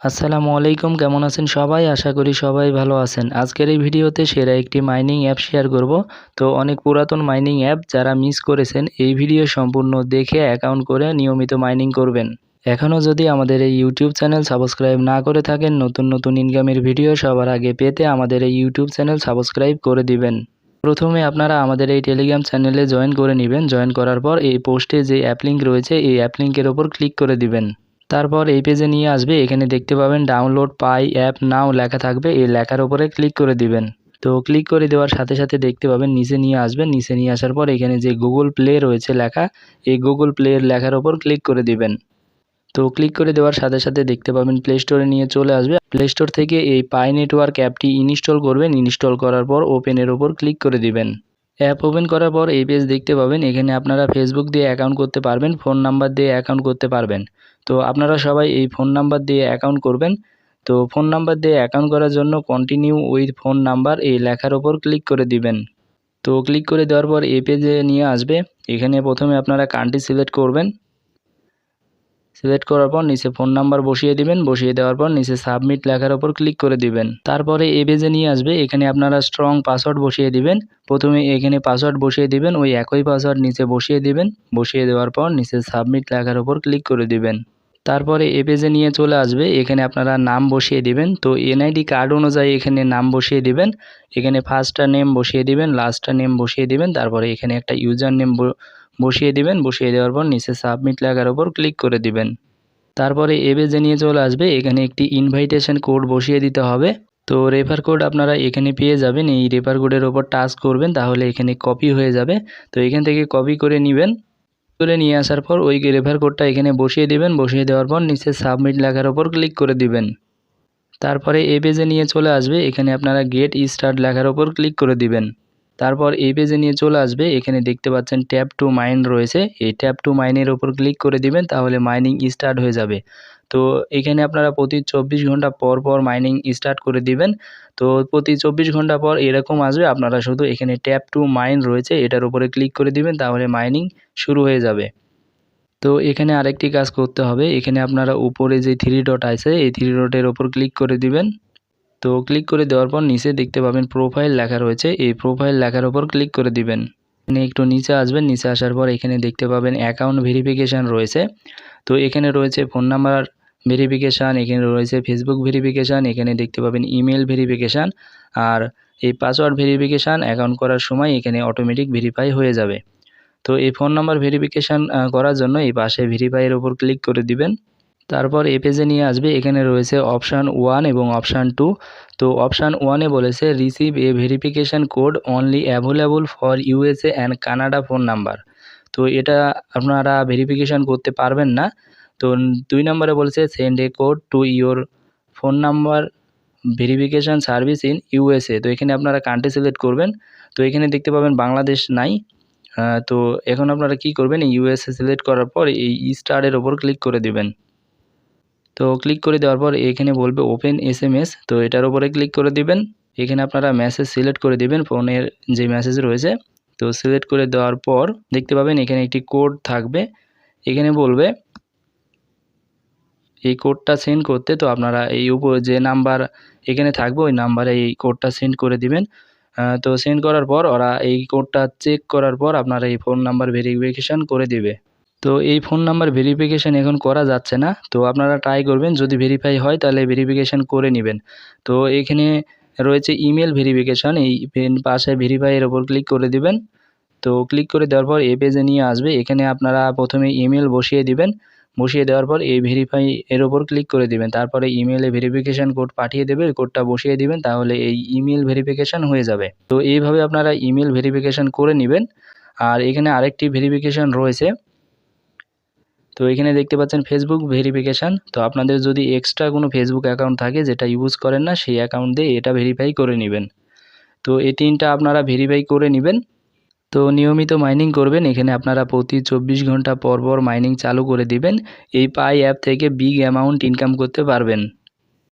আসসালামু আলাইকুম, কেমন আছেন সবাই? আশা করি সবাই ভালো আছেন। আজকের এই ভিডিওতে সেরা একটি মাইনিং অ্যাপ শেয়ার করব। তো অনেক পুরাতন মাইনিং অ্যাপ যারা মিস করেছেন এই ভিডিও সম্পূর্ণ দেখে অ্যাকাউন্ট করে নিয়মিত মাইনিং করবেন। এখনও যদি আমাদের এই ইউটিউব চ্যানেল সাবস্ক্রাইব না করে থাকেন, নতুন ইনকামের ভিডিও সবার আগে পেতে আমাদের এই ইউটিউব চ্যানেল সাবস্ক্রাইব করে দিবেন। প্রথমে আপনারা আমাদের এই টেলিগ্রাম চ্যানেলে জয়েন করে নেবেন। জয়েন করার পর এই পোস্টে যে অ্যাপ লিঙ্ক রয়েছে এই অ্যাপ লিঙ্কের ওপর ক্লিক করে দিবেন। তারপর এই পেজে নিয়ে আসবে। এখানে দেখতে পাবেন ডাউনলোড পাই অ্যাপ নাও লেখা থাকবে, এই লেখার উপরে ক্লিক করে দিবেন। তো ক্লিক করে দেওয়ার সাথে সাথে দেখতে পাবেন নিচে নিয়ে আসবেন। নিচে নিয়ে আসার পর এখানে যে গুগল প্লে রয়েছে লেখা, এই গুগল প্লের লেখার উপর ক্লিক করে দিবেন। তো ক্লিক করে দেওয়ার সাথে সাথে দেখতে পাবেন প্লে স্টোরে নিয়ে চলে আসবে। প্লে স্টোর থেকে এই পাই নেটওয়ার্ক অ্যাপটি ইনস্টল করবেন। ইনস্টল করার পর ওপেনের ওপর ক্লিক করে দিবেন। অ্যাপ ওপেন করার পর এই পেজ দেখতে পাবেন। এখানে আপনারা ফেসবুক দিয়ে অ্যাকাউন্ট করতে পারবেন, ফোন নাম্বার দিয়ে অ্যাকাউন্ট করতে পারবেন। তো আপনারা সবাই এই ফোন নাম্বার দিয়ে অ্যাকাউন্ট করবেন। তো ফোন নাম্বার দিয়ে অ্যাকাউন্ট করার জন্য কন্টিনিউ উইথ ফোন নাম্বার এই লেখার ওপর ক্লিক করে দিবেন। তো ক্লিক করে দেওয়ার পর এই পেজে নিয়ে আসবে। এখানে প্রথমে আপনারা কান্ট্রি সিলেক্ট করবেন। সিলেক্ট করার পর নিচে ফোন নাম্বার বসিয়ে দিবেন। বসিয়ে দেওয়ার পর নিচে সাবমিট লেখার ওপর ক্লিক করে দিবেন। তারপরে এই পেজে নিয়ে আসবে। এখানে আপনারা স্ট্রং পাসওয়ার্ড বসিয়ে দিবেন। প্রথমে এখানে পাসওয়ার্ড বসিয়ে দিবেন, ওই একই পাসওয়ার্ড নিচে বসিয়ে দিবেন। বসিয়ে দেওয়ার পর নিচে সাবমিট লেখার ওপর ক্লিক করে দিবেন। তারপরে এই পেজে নিয়ে চলে আসবে। এখানে আপনারা নাম বসিয়ে দিবেন। তো এনআইডি কার্ড অনুযায়ী এখানে নাম বসিয়ে দিবেন। এখানে ফার্স্টটা নেম বসিয়ে দিবেন, লাস্টটা নেম বসিয়ে দিবেন। তারপরে এখানে একটা ইউজার নেম বসিয়ে দিবেন। বসিয়ে দেওয়ার পর নিচে সাবমিট লেখার ওপর ক্লিক করে দিবেন। তারপরে এ পেজে নিয়ে চলে আসবে। এখানে একটি ইনভাইটেশন কোড বসিয়ে দিতে হবে। তো রেফার কোড আপনারা এখানে পেয়ে যাবেন। এই রেফার কোডের ওপর টাচ করবেন, তাহলে এখানে কপি হয়ে যাবে। তো এখান থেকে কপি করে নেবেন। করে নিয়ে আসার পর ওই রেফার কোডটা এখানে বসিয়ে দিবেন। বসিয়ে দেওয়ার পর নিচে সাবমিট লেখার ওপর ক্লিক করে দিবেন। তারপরে এই পেজে নিয়ে চলে আসবে। এখানে আপনারা গেট স্টার্ট লেখার ওপর ক্লিক করে দিবেন। তারপর এই পেজে নিয়ে চলে আসবে। এখানে দেখতে পাচ্ছেন ট্যাপ টু মাইন রয়েছে, এই ট্যাপ টু মাইনের ওপর ক্লিক করে দিবেন, তাহলে মাইনিং স্টার্ট হয়ে যাবে। তো এখানে আপনারা প্রতি 24 ঘন্টা পর পর মাইনিং স্টার্ট করে দিবেন। তো প্রতি 24 ঘন্টা পর এরকম আসবে। আপনারা শুধু এখানে ট্যাপ টু মাইন রয়েছে এটার উপরে ক্লিক করে দিবেন, তাহলে মাইনিং শুরু হয়ে যাবে। তো এখানে আরেকটি কাজ করতে হবে। এখানে আপনারা উপরে যে 3 ডট আছে এই 3 ডটের ওপর ক্লিক করে দিবেন। তো ক্লিক করে দেওয়ার পর নিচে দেখতে পাবেন প্রোফাইল লেখা রয়েছে, এই প্রোফাইল লেখার ওপর ক্লিক করে দিবেন। এখানে একটু নিচে আসবেন। নিচে আসার পর এখানে দেখতে পাবেন অ্যাকাউন্ট ভেরিফিকেশান রয়েছে। তো এখানে রয়েছে ফোন নাম্বার ভেরিফিকেশান, এখানে রয়েছে ফেসবুক ভেরিফিকেশান, এখানে দেখতে পাবেন ইমেল ভেরিফিকেশান, আর এই পাসওয়ার্ড ভেরিফিকেশান অ্যাকাউন্ট করার সময় এখানে অটোমেটিক ভেরিফাই হয়ে যাবে। তো এই ফোন নাম্বার ভেরিফিকেশান করার জন্য এই পাশে ভেরিফাইয়ের ওপর ক্লিক করে দিবেন। তারপর এই পেজে নিয়ে আসবে। এখানে রয়েছে অপশান 1 এবং অপশান 2। তো অপশান 1-এ বলেছে receive a verification code only available for USA and Canada phone number. তো এটা আপনারা ভেরিফিকেশান করতে পারবেন না। তো 2 নম্বরে বলেছে send A code to your phone number verification service in USA. তো এখানে আপনারা কান্ট্রি সিলেক্ট করবেন। তো এখানে দেখতে পাবেন বাংলাদেশ নাই। তো এখন আপনারা কি করবেন, এই ইউএসএ সিলেক্ট করার পর এই স্টারের ওপর ক্লিক করে দিবেন। তো ক্লিক করে দেওয়ার পর এখানে বলবে ওপেন এসএমএস, তো এটার উপরে ক্লিক করে দিবেন। এখানে আপনারা মেসেজ সিলেক্ট করে দিবেন, ফোনের যে মেসেজ রয়েছে। তো সিলেক্ট করে দেওয়ার পর দেখতে পাবেন এখানে একটি কোড থাকবে। এখানে বলবে এই কোডটা সেন্ড করতে। তো আপনারা এই উপর যে নাম্বার এখানে থাকবে ওই নাম্বারে এই কোডটা সেন্ড করে দিবেন। তো সেন্ড করার পর ওরা এই কোডটা চেক করার পর আপনারা এই ফোন নাম্বার ভেরিফিকেশান করে দিবে। তো এই ফোন নাম্বার ভেরিফিকেশান এখন করা যাচ্ছে না। তো আপনারা ট্রাই করবেন, যদি ভেরিফাই হয় তাহলে ভেরিফিকেশান করে নেবেন। তো এখানে রয়েছে ইমেল ভেরিফিকেশান, এই পাশে ভেরিফাইয়ের ওপর ক্লিক করে দিবেন। তো ক্লিক করে দেওয়ার পর এই পেজে নিয়ে আসবে। এখানে আপনারা প্রথমে ইমেল বসিয়ে দিবেন। বসিয়ে দেওয়ার পর এই ভেরিফাই এর ওপর ক্লিক করে দিবেন। তারপরে ইমেলে ভেরিফিকেশান কোড পাঠিয়ে দেবে, ওই কোডটা বসিয়ে দিবেন, তাহলে এই ইমেল ভেরিফিকেশান হয়ে যাবে। তো এইভাবে আপনারা ইমেল ভেরিফিকেশান করে নেবেন। আর এখানে আরেকটি ভেরিফিকেশান রয়েছে। তো এখানে দেখতে পাচ্ছেন ফেসবুক ভেরিফিকেশান। তো আপনাদের যদি এক্সট্রা কোনো ফেসবুক অ্যাকাউন্ট থাকে যেটা ইউজ করেন না, সেই অ্যাকাউন্ট দিয়ে এটা ভেরিফাই করে নেবেন। তো এই 3টা আপনারা ভেরিফাই করে নেবেন। তো নিয়মিত মাইনিং করবেন। এখানে আপনারা প্রতি 24 ঘন্টা পর পর মাইনিং চালু করে দিবেন। এই পাই অ্যাপ থেকে বিগ অ্যামাউন্ট ইনকাম করতে পারবেন।